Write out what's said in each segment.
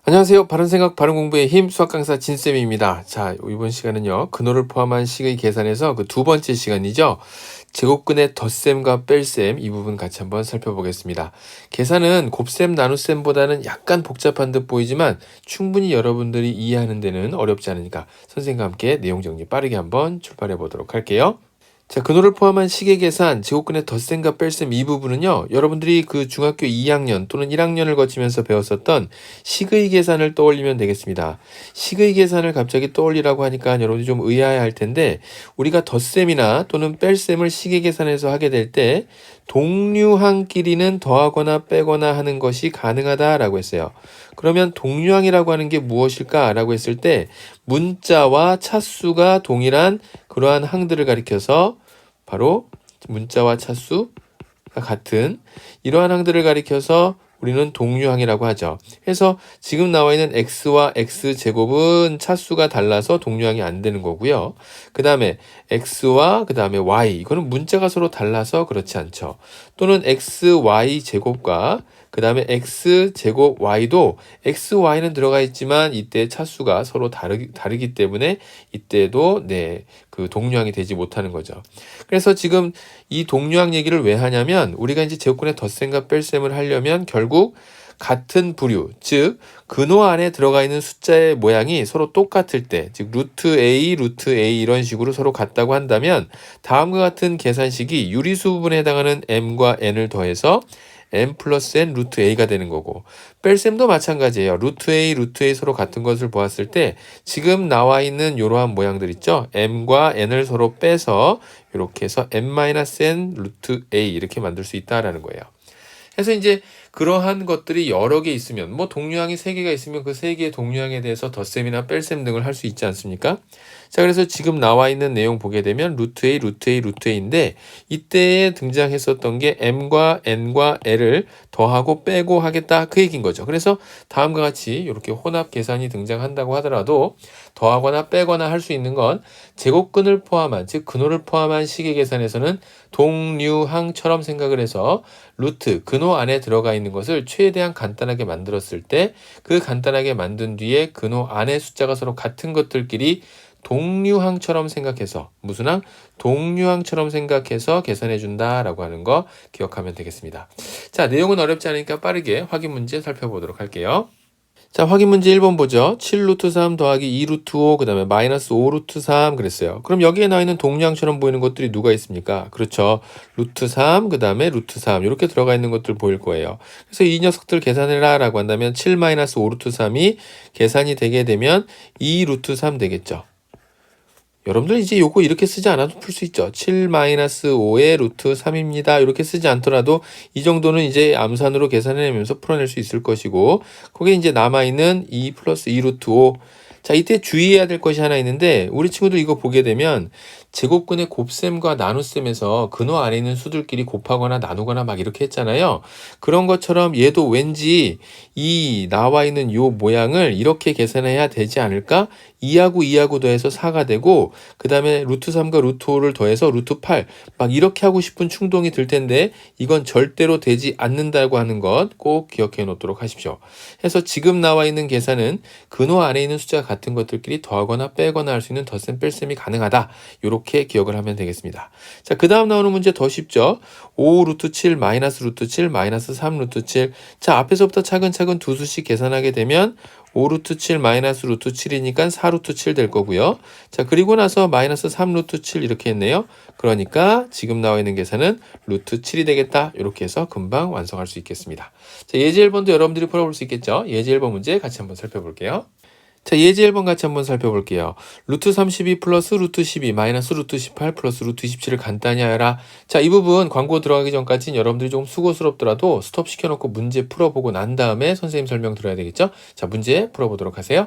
안녕하세요. 바른생각 바른공부의 힘 수학 강사 진쌤입니다. 자, 이번 시간은요. 근호를 포함한 식의 계산에서 그 두 번째 시간이죠. 제곱근의 덧셈과 뺄셈 이 부분 같이 한번 살펴보겠습니다. 계산은 곱셈 나눗셈보다는 약간 복잡한 듯 보이지만 충분히 여러분들이 이해하는 데는 어렵지 않으니까 선생님과 함께 내용 정리 빠르게 한번 출발해 보도록 할게요. 자, 근호를 포함한 식의 계산, 제곱근의 덧셈과 뺄셈 이 부분은요, 여러분들이 그 중학교 2학년 또는 1학년을 거치면서 배웠었던 식의 계산을 떠올리면 되겠습니다. 식의 계산을 갑자기 떠올리라고 하니까 여러분들이 좀 의아해할 텐데, 우리가 덧셈이나 또는 뺄셈을 식의 계산에서 하게 될 때, 동류항끼리는 더하거나 빼거나 하는 것이 가능하다라고 했어요. 그러면 동류항이라고 하는 게 무엇일까라고 했을 때, 문자와 차수가 동일한 그러한 항들을 가리켜서 바로 문자와 차수가 같은 이러한 항들을 가리켜서 우리는 동류항이라고 하죠. 그래서 지금 나와 있는 x와 x제곱은 차수가 달라서 동류항이 안 되는 거고요. 그 다음에 x와 그 다음에 y 이거는 문자가 서로 달라서 그렇지 않죠. 또는 xy제곱과 그 다음에 x제곱 y도 xy는 들어가 있지만 이때 차수가 서로 다르기 때문에 이때도 그 동류항이 되지 못하는 거죠. 그래서 지금 이 동류항 얘기를 왜 하냐면 우리가 이제 제곱근의 덧셈과 뺄셈을 하려면 결국 같은 부류, 즉 근호 안에 들어가 있는 숫자의 모양이 서로 똑같을 때, 즉 루트 A 이런 식으로 서로 같다고 한다면 다음과 같은 계산식이 유리수 부분에 해당하는 m과 n을 더해서 m 플러스 n 루트 a가 되는 거고, 뺄셈도 마찬가지예요. 루트 A 서로 같은 것을 보았을 때 지금 나와 있는 이러한 모양들 있죠. m과 n을 서로 빼서 이렇게 해서 m-n 루트 a 이렇게 만들 수 있다라는 거예요. 그래서 이제 그러한 것들이 여러 개 있으면 뭐 동류항이 3개가 있으면 그 3개의 동류항에 대해서 덧셈이나 뺄셈 등을 할 수 있지 않습니까? 자, 그래서 지금 나와 있는 내용 보게 되면 루트 A인데 이때에 등장했었던 게 m과 n과 l을 더하고 빼고 하겠다 그 얘기인 거죠. 그래서 다음과 같이 이렇게 혼합 계산이 등장한다고 하더라도 더하거나 빼거나 할 수 있는 건 제곱근을 포함한 즉 근호를 포함한 식의 계산에서는 동류항처럼 생각을 해서 루트 근호 안에 들어가 있는 것을 최대한 간단하게 만들었을 때 그 간단하게 만든 뒤에 근호 안의 숫자가 서로 같은 것들끼리 동류항처럼 생각해서 무슨 항? 동류항처럼 생각해서 계산해 준다라고 하는 거 기억하면 되겠습니다. 자, 내용은 어렵지 않으니까 빠르게 확인 문제 살펴보도록 할게요. 자, 확인 문제 1번 보죠. 7루트 3 더하기 2루트 5, 그 다음에 마이너스 5루트 3 그랬어요. 그럼 여기에 나와 있는 동량처럼 보이는 것들이 누가 있습니까? 그렇죠. 루트 3, 그 다음에 루트 3 이렇게 들어가 있는 것들 보일 거예요. 그래서 이 녀석들 계산해라 라고 한다면 7 마이너스 5루트 3이 계산이 되게 되면 2루트 3 되겠죠. 여러분들 이제 요거 이렇게 쓰지 않아도 풀 수 있죠. 7-5의 루트 3입니다. 이렇게 쓰지 않더라도 이 정도는 이제 암산으로 계산해내면서 풀어낼 수 있을 것이고, 거기에 이제 남아있는 2 플러스 2 루트 5. 자, 이때 주의해야 될 것이 하나 있는데, 우리 친구들 이거 보게 되면 제곱근의 곱셈과 나눗셈에서 근호 안에 있는 수들끼리 곱하거나 나누거나 막 이렇게 했잖아요. 그런 것처럼 얘도 왠지 이 나와 있는 요 모양을 이렇게 계산해야 되지 않을까? 2하고 더해서 4가 되고 그 다음에 루트 3과 루트 5를 더해서 루트 8 막 이렇게 하고 싶은 충동이 들 텐데 이건 절대로 되지 않는다고 하는 것 꼭 기억해 놓도록 하십시오. 그래서 지금 나와 있는 계산은 근호 안에 있는 숫자가 같은 것들끼리 더하거나 빼거나 할 수 있는 덧셈 뺄셈이 가능하다. 이렇게 기억을 하면 되겠습니다. 자, 그 다음 나오는 문제 더 쉽죠. 5 루트 7 마이너스 루트 7 마이너스 3 루트 7. 자, 앞에서부터 차근차근 두 수씩 계산하게 되면 5루트 7 마이너스 루트 7이니까 4루트 7 될 거고요. 자, 그리고 나서 마이너스 3루트 7 이렇게 했네요. 그러니까 지금 나와 있는 계산은 루트 7이 되겠다. 이렇게 해서 금방 완성할 수 있겠습니다. 자, 예제 1번도 여러분들이 풀어볼 수 있겠죠. 예제 1번 문제 같이 한번 살펴볼게요. 자, 예제 1번 같이 한번 살펴볼게요. 루트 32 플러스 루트 12 마이너스 루트 18 플러스 루트 27을 간단히 하여라. 자, 이 부분 광고 들어가기 전까지는 여러분들이 조금 수고스럽더라도 스톱 시켜놓고 문제 풀어보고 난 다음에 선생님 설명 들어야 되겠죠? 자, 문제 풀어보도록 하세요.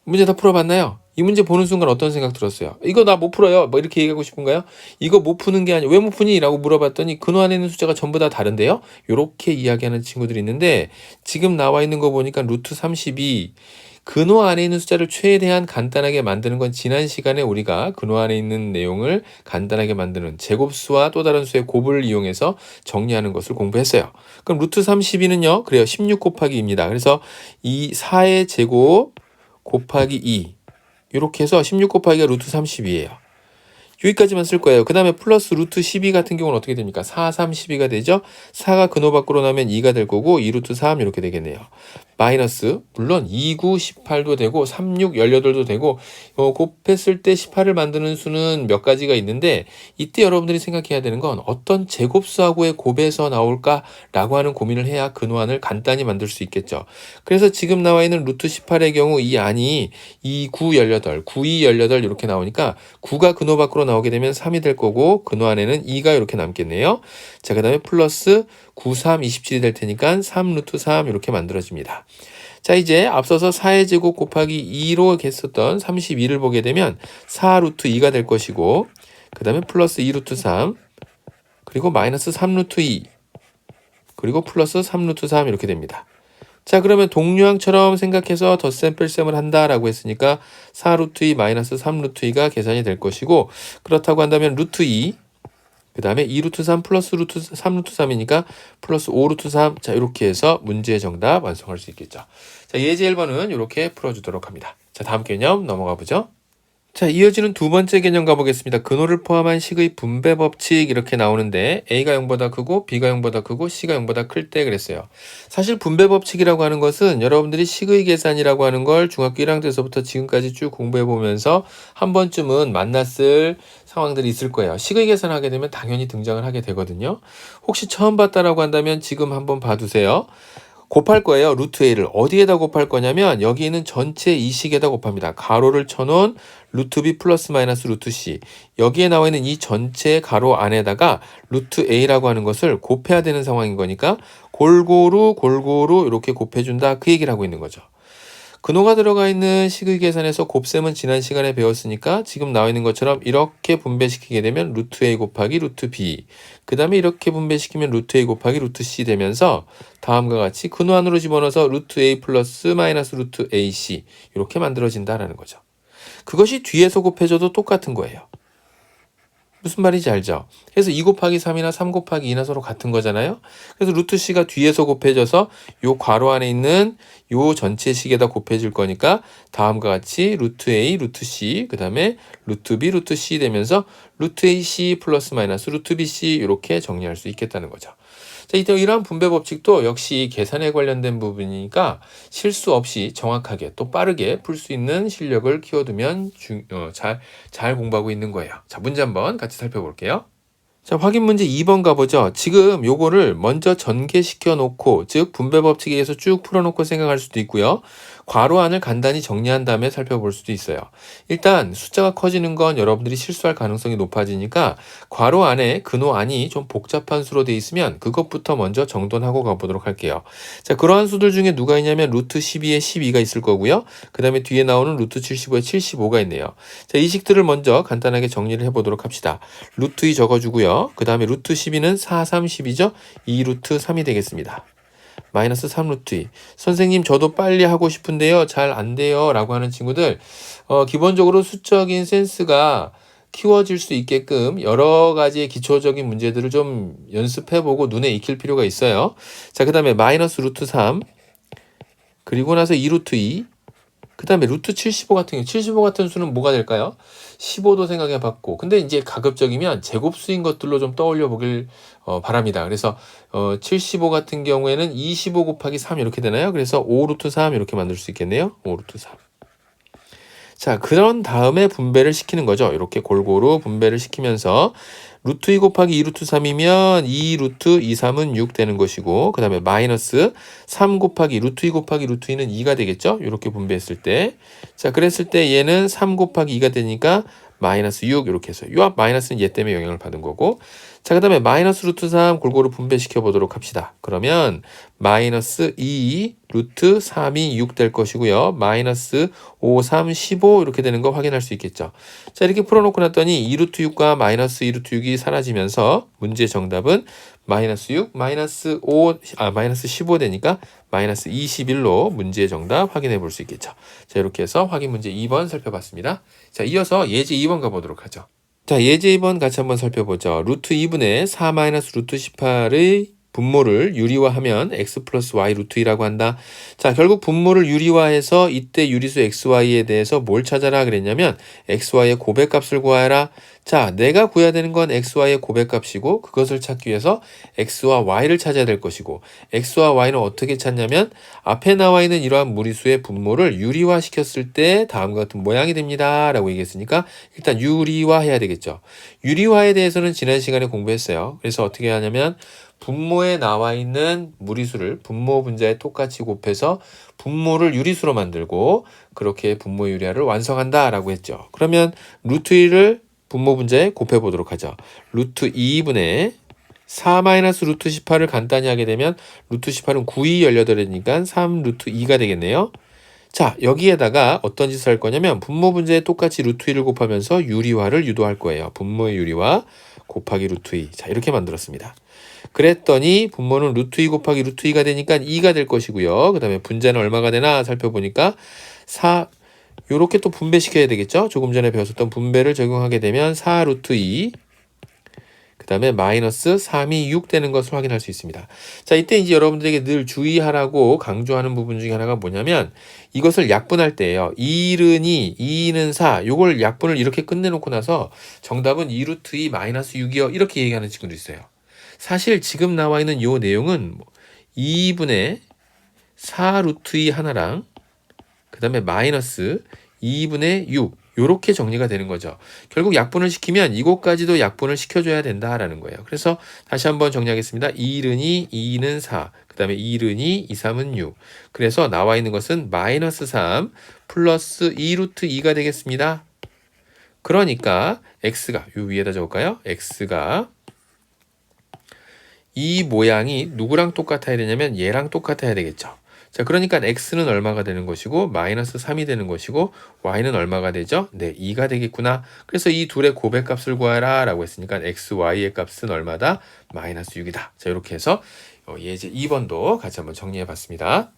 문제 다 풀어봤나요? 이 문제 보는 순간 어떤 생각 들었어요? 이거 나 못 풀어요. 뭐 이렇게 얘기하고 싶은가요? 이거 못 푸는 게 아니라 왜 못 푸니? 라고 물어봤더니 근호 안에 있는 숫자가 전부 다 다른데요? 요렇게 이야기하는 친구들이 있는데 지금 나와 있는 거 보니까 루트 32 근호 안에 있는 숫자를 최대한 간단하게 만드는 건 지난 시간에 우리가 근호 안에 있는 내용을 간단하게 만드는 제곱수와 또 다른 수의 곱을 이용해서 정리하는 것을 공부했어요. 그럼 루트 32는요. 그래요. 16 곱하기 2입니다. 그래서 이 4의 제곱 곱하기 2 이렇게 해서 16 곱하기가 루트 32예요. 여기까지만 쓸 거예요. 그 다음에 플러스 루트 12 같은 경우는 어떻게 됩니까? 4, 3, 12가 되죠? 4가 근호 밖으로 나면 2가 될 거고 2 루트 3 이렇게 되겠네요. 마이너스 물론 2, 9, 18도 되고 3, 6, 18도 되고 곱했을 때 18을 만드는 수는 몇 가지가 있는데 이때 여러분들이 생각해야 되는 건 어떤 제곱수하고의 곱에서 나올까라고 하는 고민을 해야 근호안을 간단히 만들 수 있겠죠. 그래서 지금 나와 있는 루트 18의 경우 이 안이 2, 9, 18, 9, 2, 18 이렇게 나오니까 9가 근호 밖으로 나오게 되면 3이 될 거고 근호 안에는 2가 이렇게 남겠네요. 자, 그 다음에 플러스 9, 3, 27이 될 테니까 3 루트 3 이렇게 만들어집니다. 자, 이제 앞서서 4의 제곱 곱하기 2로 했었던 32를 보게 되면 4 루트 2가 될 것이고 그 다음에 플러스 2 루트 3 그리고 마이너스 3 루트 2 그리고 플러스 3 루트 3 이렇게 됩니다. 자, 그러면 동류항처럼 생각해서 덧셈 뺄셈을 한다라고 했으니까 4 루트 2 마이너스 3 루트 2가 계산이 될 것이고 그렇다고 한다면 루트 2 그 다음에 2 루트 3 플러스 루트 3 루트 3이니까 플러스 5 루트 3 자 이렇게 해서 문제의 정답 완성할 수 있겠죠. 자, 예제 1번은 이렇게 풀어주도록 합니다. 자, 다음 개념 넘어가 보죠. 자, 이어지는 두 번째 개념 가보겠습니다. 근호를 포함한 식의 분배 법칙 이렇게 나오는데 A가 0보다 크고 B가 0보다 크고 C가 0보다 클 때 그랬어요. 사실 분배 법칙이라고 하는 것은 여러분들이 식의 계산이라고 하는 걸 중학교 1학년 때서부터 지금까지 쭉 공부해 보면서 한 번쯤은 만났을 상황들이 있을 거예요. 식의 계산하게 되면 당연히 등장을 하게 되거든요. 혹시 처음 봤다라고 한다면 지금 한번 봐두세요. 곱할 거예요. 루트 A를. 어디에다 곱할 거냐면 여기 있는 전체 이 식에다 곱합니다. 가로를 쳐놓은 루트 B 플러스 마이너스 루트 C. 여기에 나와 있는 이 전체 가로 안에다가 루트 A라고 하는 것을 곱해야 되는 상황인 거니까 골고루 이렇게 곱해준다. 그 얘기를 하고 있는 거죠. 근호가 들어가 있는 식의 계산에서 곱셈은 지난 시간에 배웠으니까 지금 나와 있는 것처럼 이렇게 분배시키게 되면 루트 A 곱하기 루트 B 그 다음에 이렇게 분배시키면 루트 A 곱하기 루트 C 되면서 다음과 같이 근호 안으로 집어넣어서 루트 A 플러스 마이너스 루트 AC 이렇게 만들어진다라는 거죠. 그것이 뒤에서 곱해줘도 똑같은 거예요. 무슨 말인지 알죠? 그래서 2 곱하기 3이나 3 곱하기 2나 서로 같은 거잖아요. 그래서 루트 C가 뒤에서 곱해져서 요 괄호 안에 있는 요 전체 식에다 곱해질 거니까 다음과 같이 루트 A, 루트 C, 그 다음에 루트 B, 루트 C 되면서 루트 AC 플러스 마이너스 루트 BC 이렇게 정리할 수 있겠다는 거죠. 자, 이러한 분배 법칙도 역시 계산에 관련된 부분이니까 실수 없이 정확하게 또 빠르게 풀 수 있는 실력을 키워두면 잘 공부하고 있는 거예요. 자, 문제 한번 같이 살펴볼게요. 자, 확인 문제 2번 가보죠. 지금 요거를 먼저 전개시켜 놓고, 즉 분배 법칙에 의해서 쭉 풀어놓고 생각할 수도 있고요. 괄호 안을 간단히 정리한 다음에 살펴볼 수도 있어요. 일단 숫자가 커지는 건 여러분들이 실수할 가능성이 높아지니까 괄호 안에 근호 안이 좀 복잡한 수로 돼 있으면 그것부터 먼저 정돈하고 가보도록 할게요. 자, 그러한 수들 중에 누가 있냐면 루트 12에 12가 있을 거고요. 그 다음에 뒤에 나오는 루트 75에 75가 있네요. 자, 이 식들을 먼저 간단하게 정리를 해보도록 합시다. 루트 2 적어주고요. 그 다음에 루트 12는 4, 3, 10이죠. 2 루트 3이 되겠습니다. 마이너스 3 루트 2. 선생님 저도 빨리 하고 싶은데요. 잘 안 돼요. 라고 하는 친구들 기본적으로 수적인 센스가 키워질 수 있게끔 여러 가지의 기초적인 문제들을 좀 연습해보고 눈에 익힐 필요가 있어요. 자, 그 다음에 마이너스 루트 3 그리고 나서 2 루트 2 그 다음에 루트 75 같은 경우 75 같은 수는 뭐가 될까요? 15도 생각해 봤고 근데 이제 가급적이면 제곱수인 것들로 좀 떠올려 보길 바랍니다. 그래서 75 같은 경우에는 25 곱하기 3 이렇게 되나요? 그래서 5 루트 3 이렇게 만들 수 있겠네요. 5 루트 3. 자, 그런 다음에 분배를 시키는 거죠. 이렇게 골고루 분배를 시키면서 루트 2 곱하기 2 루트 3이면 2 루트 2, 3은 6 되는 것이고 그 다음에 마이너스 3 곱하기 루트 2 곱하기 루트 2는 2가 되겠죠. 이렇게 분배했을 때. 자, 그랬을 때 얘는 3 곱하기 2가 되니까 마이너스 6 이렇게 해서 요 앞 마이너스는 얘 때문에 영향을 받은 거고 자, 그 다음에 마이너스 루트 3 골고루 분배시켜 보도록 합시다. 그러면 마이너스 2 루트 3이 6 될 것이고요. 마이너스 5, 3, 15 이렇게 되는 거 확인할 수 있겠죠. 자, 이렇게 풀어놓고 났더니 2 루트 6과 마이너스 2 루트 6이 사라지면서 문제 정답은 마이너스 6, 마이너스 15 되니까 마이너스 21로 문제의 정답 확인해 볼 수 있겠죠. 자, 이렇게 해서 확인 문제 2번 살펴봤습니다. 자, 이어서 예제 2번 가보도록 하죠. 자, 예제 2번 같이 한번 살펴보죠. 루트 2분의 4 마이너스 루트 18의 분모를 유리화하면 x 플러스 y 루트 2라고 한다. 자, 결국 분모를 유리화해서 이때 유리수 xy에 대해서 뭘 찾아라 그랬냐면 xy의 고백값을 구하라. 자, 내가 구해야 되는 건 xy의 고백값이고 그것을 찾기 위해서 x와 y를 찾아야 될 것이고 x와 y는 어떻게 찾냐면 앞에 나와 있는 이러한 무리수의 분모를 유리화시켰을 때 다음과 같은 모양이 됩니다 라고 얘기했으니까 일단 유리화해야 되겠죠. 유리화에 대해서는 지난 시간에 공부했어요. 그래서 어떻게 하냐면 분모에 나와 있는 무리수를 분모 분자에 똑같이 곱해서 분모를 유리수로 만들고 그렇게 분모 유리화를 완성한다 라고 했죠. 그러면 루트 1을 분모 분자에 곱해 보도록 하죠. 루트 2분의 4 마이너스 루트 18을 간단히 하게 되면 루트 18은 9이 18이니까 3 루트 2가 되겠네요. 자, 여기에다가 어떤 짓을 할 거냐면 분모 분자에 똑같이 루트 2를 곱하면서 유리화를 유도할 거예요. 분모의 유리화 곱하기 루트 2. 자, 이렇게 만들었습니다. 그랬더니 분모는 루트 2 곱하기 루트 2가 되니까 2가 될 것이고요. 그 다음에 분자는 얼마가 되나 살펴보니까 4 요렇게 또 분배시켜야 되겠죠. 조금 전에 배웠었던 분배를 적용하게 되면 4 루트 2 그 다음에 마이너스 3이 6 되는 것을 확인할 수 있습니다. 자, 이때 이제 여러분들에게 늘 주의하라고 강조하는 부분 중에 하나가 뭐냐면 이것을 약분할 때예요. 2는 2, 2는 4 요걸 약분을 이렇게 끝내놓고 나서 정답은 2 루트 2 마이너스 6이요 이렇게 얘기하는 친구도 있어요. 사실 지금 나와 있는 요 내용은 2분의 4 루트 2 하나랑 그 다음에 마이너스 2분의 6 요렇게 정리가 되는 거죠. 결국 약분을 시키면 이것까지도 약분을 시켜줘야 된다라는 거예요. 그래서 다시 한번 정리하겠습니다. 2는 2, 2는 4, 그 다음에 2는 2, 2, 3은 6. 그래서 나와 있는 것은 마이너스 3 플러스 2 루트 2가 되겠습니다. 그러니까 x가 요 위에다 적을까요? x가 이 모양이 누구랑 똑같아야 되냐면 얘랑 똑같아야 되겠죠. 자, 그러니까 x는 얼마가 되는 것이고 마이너스 3이 되는 것이고 y는 얼마가 되죠? 네, 2가 되겠구나. 그래서 이 둘의 고백값을 구하라 라고 했으니까 x, y의 값은 얼마다? 마이너스 6이다. 자, 이렇게 해서 예제 2번도 같이 한번 정리해 봤습니다.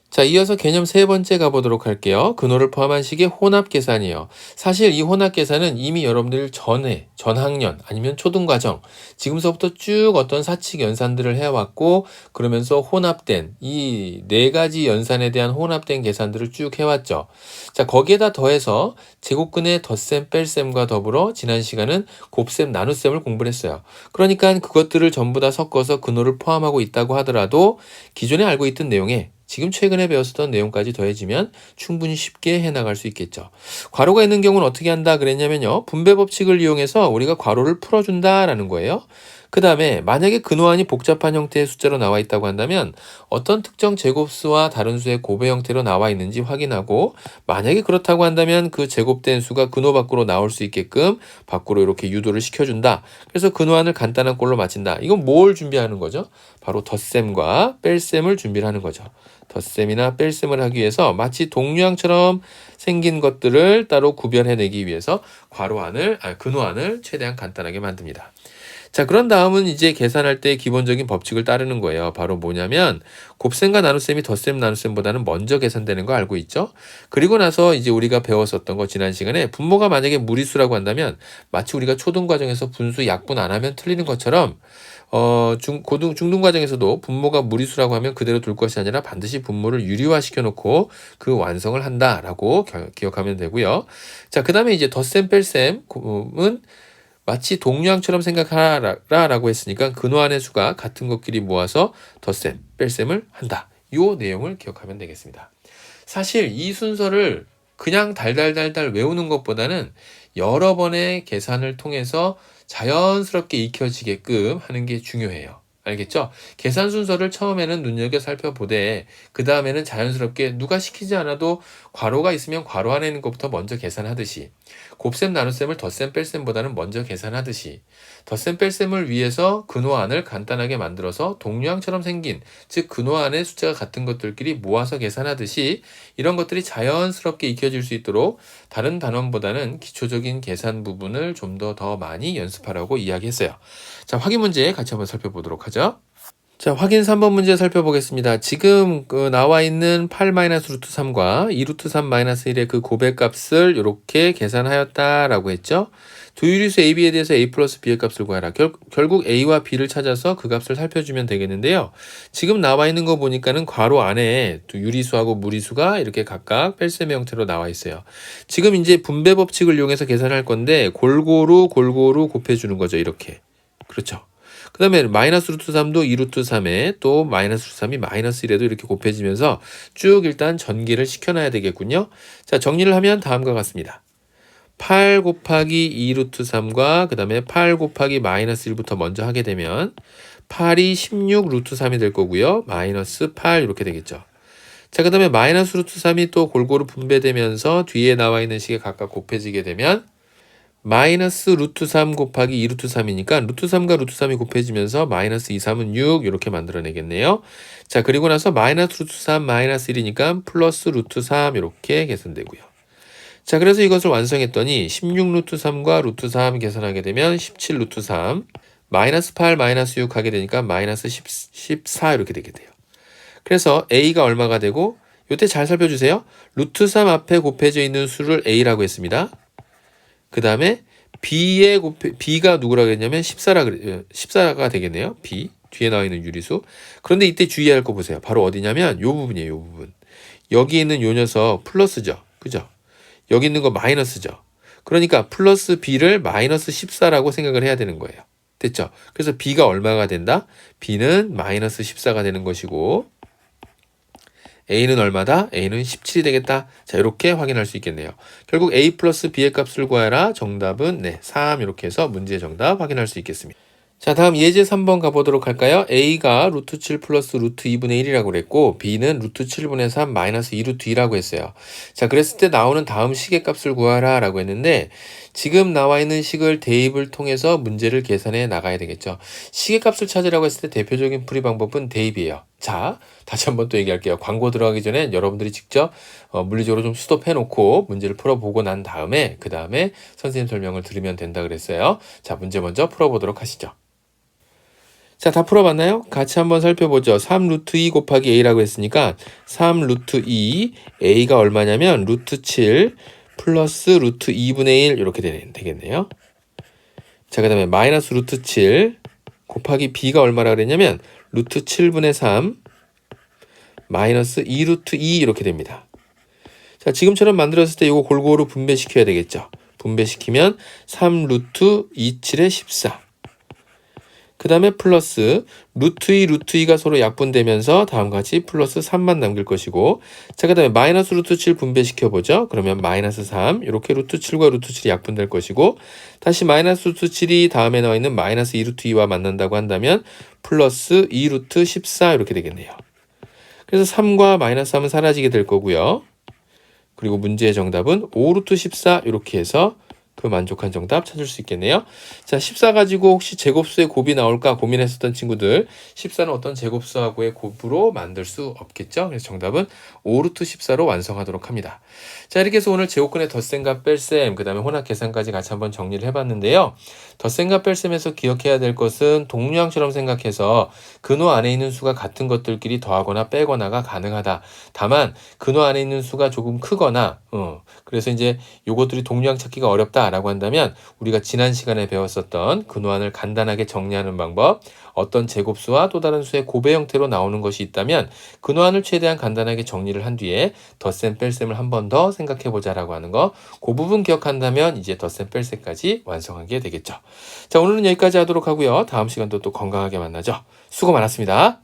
자, 이어서 개념 세 번째 가보도록 할게요. 근호를 포함한 식의 혼합 계산이에요. 사실 이 혼합 계산은 이미 여러분들 전 학년 아니면 초등과정 지금서부터 쭉 어떤 사칙 연산들을 해왔고 그러면서 혼합된 이 네 가지 연산에 대한 혼합된 계산들을 쭉 해왔죠. 자, 거기에다 더해서 제곱근의 덧셈, 뺄셈과 더불어 지난 시간은 곱셈, 나눗셈을 공부를 했어요. 그러니까 그것들을 전부 다 섞어서 근호를 포함하고 있다고 하더라도 기존에 알고 있던 내용에 지금 최근에 배웠었던 내용까지 더해지면 충분히 쉽게 해나갈 수 있겠죠. 괄호가 있는 경우는 어떻게 한다 그랬냐면요. 분배 법칙을 이용해서 우리가 괄호를 풀어준다라는 거예요. 그 다음에 만약에 근호안이 복잡한 형태의 숫자로 나와 있다고 한다면 어떤 특정 제곱수와 다른 수의 곱의 형태로 나와 있는지 확인하고 만약에 그렇다고 한다면 그 제곱된 수가 근호 밖으로 나올 수 있게끔 밖으로 이렇게 유도를 시켜준다. 그래서 근호안을 간단한 꼴로 마친다. 이건 뭘 준비하는 거죠? 바로 덧셈과 뺄셈을 준비를 하는 거죠. 덧셈이나 뺄셈을 하기 위해서 마치 동류항처럼 생긴 것들을 따로 구별해내기 위해서 근호안을 최대한 간단하게 만듭니다. 자, 그런 다음은 이제 계산할 때 기본적인 법칙을 따르는 거예요. 바로 뭐냐면 곱셈과 나눗셈이 덧셈, 나눗셈보다는 먼저 계산되는 거 알고 있죠? 그리고 나서 이제 우리가 배웠었던 거 지난 시간에 분모가 만약에 무리수라고 한다면 마치 우리가 초등 과정에서 분수 약분 안 하면 틀리는 것처럼 중등 과정에서도 분모가 무리수라고 하면 그대로 둘 것이 아니라 반드시 분모를 유리화시켜 놓고 그 완성을 한다라고 기억하면 되고요. 자, 그 다음에 이제 덧셈, 뺄셈은 마치 동류항처럼 생각하라라고 했으니까 근호안의 수가 같은 것끼리 모아서 덧셈, 뺄셈을 한다. 이 내용을 기억하면 되겠습니다. 사실 이 순서를 그냥 달달달달 외우는 것보다는 여러 번의 계산을 통해서 자연스럽게 익혀지게끔 하는 게 중요해요. 알겠죠? 계산 순서를 처음에는 눈여겨 살펴보되 그 다음에는 자연스럽게 누가 시키지 않아도 괄호가 있으면 괄호 안에 있는 것부터 먼저 계산하듯이 곱셈 나눗셈을 덧셈 뺄셈보다는 먼저 계산하듯이 덧셈 뺄셈을 위해서 근호안을 간단하게 만들어서 동류항처럼 생긴 즉 근호안의 숫자가 같은 것들끼리 모아서 계산하듯이 이런 것들이 자연스럽게 익혀질 수 있도록 다른 단원보다는 기초적인 계산 부분을 좀 더 많이 연습하라고 이야기했어요. 자, 확인 문제 같이 한번 살펴보도록 하죠. 자, 확인 3번 문제 살펴보겠습니다. 지금 나와 있는 8-루트3과 2루트3-1의 그 고백값을 이렇게 계산하였다라고 했죠. 두 유리수 AB에 대해서 A 플러스 B의 값을 구하라. 결국 A와 B를 찾아서 그 값을 살펴주면 되겠는데요. 지금 나와 있는 거 보니까는 괄호 안에 두 유리수하고 무리수가 이렇게 각각 뺄셈의 형태로 나와 있어요. 지금 이제 분배 법칙을 이용해서 계산할 건데 골고루 곱해주는 거죠. 이렇게. 그렇죠. 그 다음에 마이너스 루트 3도 2루트 3에 또 마이너스 루트 3이 마이너스 1에도 이렇게 곱해지면서 쭉 일단 전개를 시켜놔야 되겠군요. 자, 정리를 하면 다음과 같습니다. 8 곱하기 2루트 3과 그 다음에 8 곱하기 마이너스 1부터 먼저 하게 되면 8이 16 루트 3이 될 거고요. 마이너스 8 이렇게 되겠죠. 자, 그 다음에 마이너스 루트 3이 또 골고루 분배되면서 뒤에 나와 있는 식에 각각 곱해지게 되면 마이너스 루트 3 곱하기 2루트 3이니까 루트 3과 루트 3이 곱해지면서 마이너스 2, 3은 6 이렇게 만들어내겠네요. 자, 그리고 나서 마이너스 루트 3 마이너스 1이니까 플러스 루트 3 이렇게 계산되고요. 자, 그래서 이것을 완성했더니 16 루트 3과 루트 3 계산하게 되면 17 루트 3 마이너스 8 마이너스 6 하게 되니까 마이너스 14 이렇게 되게 돼요. 그래서 A가 얼마가 되고 이때 잘 살펴주세요. 루트 3 앞에 곱해져 있는 수를 A라고 했습니다. 그 다음에 B가 누구라고 했냐면 14가 되겠네요. B. 뒤에 나와 있는 유리수. 그런데 이때 주의할 거 보세요. 바로 어디냐면 요 부분이에요. 요 부분. 여기 있는 요 녀석 플러스죠. 그죠? 여기 있는 거 마이너스죠. 그러니까 플러스 B를 마이너스 14라고 생각을 해야 되는 거예요. 됐죠? 그래서 B가 얼마가 된다? B는 마이너스 14가 되는 것이고 A는 얼마다? A는 17이 되겠다. 자, 이렇게 확인할 수 있겠네요. 결국 A 플러스 B의 값을 구하라. 정답은 3 이렇게 해서 문제의 정답 확인할 수 있겠습니다. 자, 다음 예제 3번 가보도록 할까요? A가 루트 7 플러스 루트 2분의 1이라고 그랬고 B는 루트 7분의 3 마이너스 2루트 2라고 했어요. 자, 그랬을 때 나오는 다음 식의 값을 구하라 라고 했는데 지금 나와 있는 식을 대입을 통해서 문제를 계산해 나가야 되겠죠. 식의 값을 찾으라고 했을 때 대표적인 풀이 방법은 대입이에요. 자, 다시 한번 또 얘기할게요. 광고 들어가기 전에 여러분들이 직접 물리적으로 좀 스톱해 놓고 문제를 풀어보고 난 다음에 그 다음에 선생님 설명을 들으면 된다 그랬어요. 자, 문제 먼저 풀어보도록 하시죠. 자, 다 풀어봤나요? 같이 한번 살펴보죠. 3 루트 2 곱하기 A라고 했으니까 3 루트 2 A가 얼마냐면 루트 7 플러스 루트 2분의 1 이렇게 되겠네요. 자, 그 다음에 마이너스 루트 7 곱하기 B가 얼마라 그랬냐면 루트 7분의 3 마이너스 2 루트 2 이렇게 됩니다. 자, 지금처럼 만들었을 때 이거 골고루 분배시켜야 되겠죠. 분배시키면 3 루트 27에 14 그 다음에 플러스 루트 2, 루트 2가 서로 약분되면서 다음과 같이 플러스 3만 남길 것이고 자, 그 다음에 마이너스 루트 7 분배시켜보죠. 그러면 마이너스 3 이렇게 루트 7과 루트 7이 약분될 것이고 다시 마이너스 루트 7이 다음에 나와 있는 마이너스 2 루트 2와 만난다고 한다면 플러스 2 루트 14 이렇게 되겠네요. 그래서 3과 마이너스 3은 사라지게 될 거고요. 그리고 문제의 정답은 5 루트 14 이렇게 해서 그 만족한 정답 찾을 수 있겠네요. 자, 14 가지고 혹시 제곱수의 곱이 나올까 고민했었던 친구들 14는 어떤 제곱수하고의 곱으로 만들 수 없겠죠. 그래서 정답은 5루트 14로 완성하도록 합니다. 자, 이렇게 해서 오늘 제곱근의 덧셈과 뺄셈 그 다음에 혼합 계산까지 같이 한번 정리를 해봤는데요. 덧셈과 뺄셈에서 기억해야 될 것은 동류항처럼 생각해서 근호 안에 있는 수가 같은 것들끼리 더하거나 빼거나가 가능하다. 다만 근호 안에 있는 수가 조금 크거나 그래서 이제 요것들이 동류항 찾기가 어렵다라고 한다면 우리가 지난 시간에 배웠었던 근호안을 간단하게 정리하는 방법 어떤 제곱수와 또 다른 수의 곱의 형태로 나오는 것이 있다면 근호안을 최대한 간단하게 정리를 한 뒤에 덧셈 뺄셈을 한 번 더 생각해보자 라고 하는 거 그 부분 기억한다면 이제 덧셈 뺄셈까지 완성하게 되겠죠. 자, 오늘은 여기까지 하도록 하고요. 다음 시간도 또 건강하게 만나죠. 수고 많았습니다.